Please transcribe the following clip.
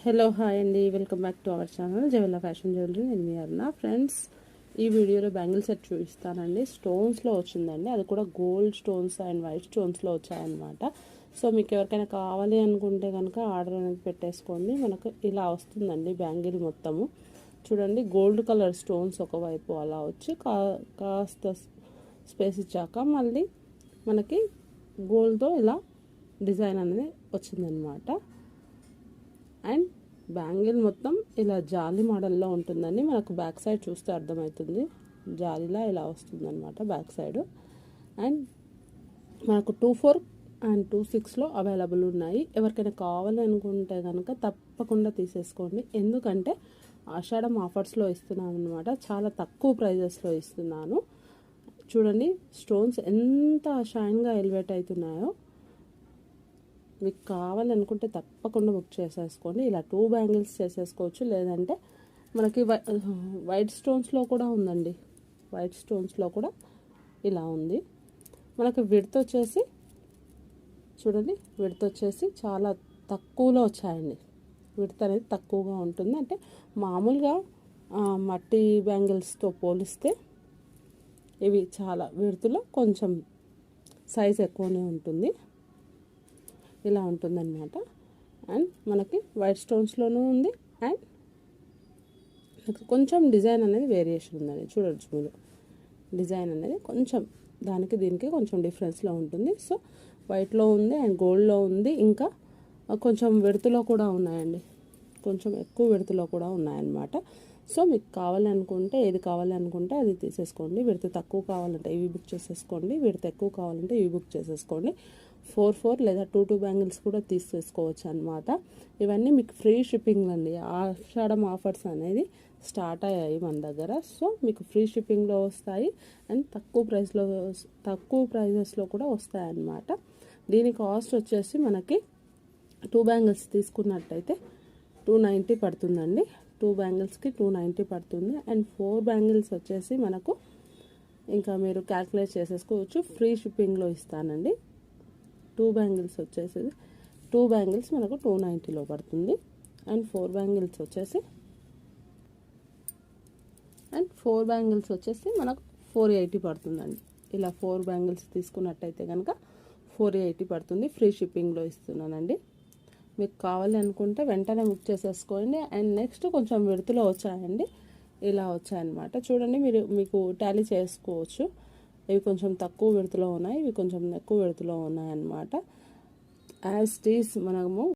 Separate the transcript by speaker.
Speaker 1: Hello hi అండి, welcome back to our channel జవెల్లా fashion jewellery. నేను మీ అరుణ. ఫ్రెండ్స్, ఈ వీడియోలో బ్యాంగిల్ సెట్ చూపిస్తానండి. స్టోన్స్లో వచ్చిందండి, అది కూడా గోల్డ్ స్టోన్స్ అండ్ వైట్ స్టోన్స్లో వచ్చాయన్నమాట. సో మీకు ఎవరికైనా కావాలి అనుకుంటే కనుక ఆర్డర్ అనేది పెట్టేసుకోండి. మనకు ఇలా వస్తుందండి బ్యాంగిల్ మొత్తము. చూడండి, గోల్డ్ కలర్ స్టోన్స్ ఒకవైపు అలా వచ్చి కాస్త స్పేస్ ఇచ్చాక మళ్ళీ మనకి గోల్డ్తో ఇలా డిజైన్ అనేది వచ్చిందనమాట. అండ్ బ్యాంగిల్ మొత్తం ఇలా జాలీ మోడల్లో ఉంటుందండి. మనకు బ్యాక్ సైడ్ చూస్తే అర్థమవుతుంది, జాలీలా ఇలా వస్తుందన్నమాట బ్యాక్ సైడ్. అండ్ మనకు 24 అండ్ 26లో అవైలబుల్ ఉన్నాయి. ఎవరికైనా కావాలి అనుకుంటే కనుక తప్పకుండా తీసేసుకోండి. ఎందుకంటే ఆషాఢం ఆఫర్స్లో ఇస్తున్నాను అనమాట. చాలా తక్కువ ప్రైజెస్లో ఇస్తున్నాను. చూడండి, స్టోన్స్ ఎంత షైన్గా ఎలివేట్ అవుతున్నాయో. మీకు కావాలనుకుంటే తప్పకుండా బుక్ చేసేసుకోండి. ఇలా 2 బ్యాంగిల్స్ చేసేసుకోవచ్చు, లేదంటే మనకి వైట్ స్టోన్స్లో కూడా ఉందండి. వైట్ స్టోన్స్లో కూడా ఇలా ఉంది. మనకి విడ్త్ వచ్చేసి చూడండి, విడ్త్ వచ్చేసి చాలా తక్కువలో వచ్చాయండి. విడ్త్ అనేది తక్కువగా ఉంటుంది. అంటే మామూలుగా మట్టి బ్యాంగిల్స్తో పోలిస్తే ఇవి చాలా విడ్త్లో కొంచెం సైజ్ ఎక్కువనే ఉంటుంది. ఇలా ఉంటుందన్నమాట. అండ్ మనకి వైట్ స్టోన్స్లోనూ ఉంది. అండ్ కొంచెం డిజైన్ అనేది వేరియేషన్ ఉందండి. చూడొచ్చు మీరు, డిజైన్ అనేది కొంచెం దానికి దీనికి కొంచెం డిఫరెన్స్లో ఉంటుంది. సో వైట్లో ఉంది అండ్ గోల్డ్లో ఉంది. ఇంకా కొంచెం విడతలో కూడా ఉన్నాయండి, కొంచెం ఎక్కువ విడతలో కూడా ఉన్నాయన్నమాట. సో మీకు కావాలనుకుంటే ఏది కావాలనుకుంటే అది తీసేసుకోండి. విడత తక్కువ కావాలంటే ఇవి బుక్ చేసేసుకోండి, విడత ఎక్కువ కావాలంటే ఇవి బుక్ చేసేసుకోండి. 4 లేదా 2 బ్యాంగిల్స్ కూడా తీసేసుకోవచ్చు అనమాట. ఇవన్నీ మీకు ఫ్రీ షిప్పింగ్ అండి. ఆషాఢం ఆఫర్స్ అనేది స్టార్ట్ అయ్యాయి మన దగ్గర. సో మీకు ఫ్రీ షిప్పింగ్లో వస్తాయి అండ్ తక్కువ ప్రైజెస్లో కూడా వస్తాయి అన్నమాట. దీని కాస్ట్ వచ్చేసి మనకి 2 బ్యాంగిల్స్ తీసుకున్నట్టయితే 290 పడుతుందండి. 2 బ్యాంగిల్స్కి 290 పడుతుంది. అండ్ 4 బ్యాంగిల్స్ వచ్చేసి మనకు ఇంకా మీరు క్యాల్కులేట్ చేసేసుకోవచ్చు, ఫ్రీ షిప్పింగ్లో ఇస్తానండి. 2 బ్యాంగిల్స్ వచ్చేసి 2 బ్యాంగిల్స్ మనకు 290లో పడుతుంది. అండ్ 4 బ్యాంగిల్స్ వచ్చేసి మనకు 480 పడుతుందండి. ఇలా 4 బ్యాంగిల్స్ తీసుకున్నట్టయితే కనుక 480 పడుతుంది. ఫ్రీ షిప్పింగ్లో ఇస్తున్నానండి. మీకు కావాలి అనుకుంటే వెంటనే బుక్ చేసేసుకోండి. అండ్ నెక్స్ట్ కొంచెం విడతలో వచ్చాయండి, ఇలా వచ్చాయన్నమాట. చూడండి, మీకు టాలీ చేసుకోవచ్చు. ఇవి కొంచెం తక్కువ విడతలో ఉన్నాయి, ఇవి కొంచెం ఎక్కువ విడతలో ఉన్నాయన్నమాట. యాజ్ ఇట్ ఈస్ మనము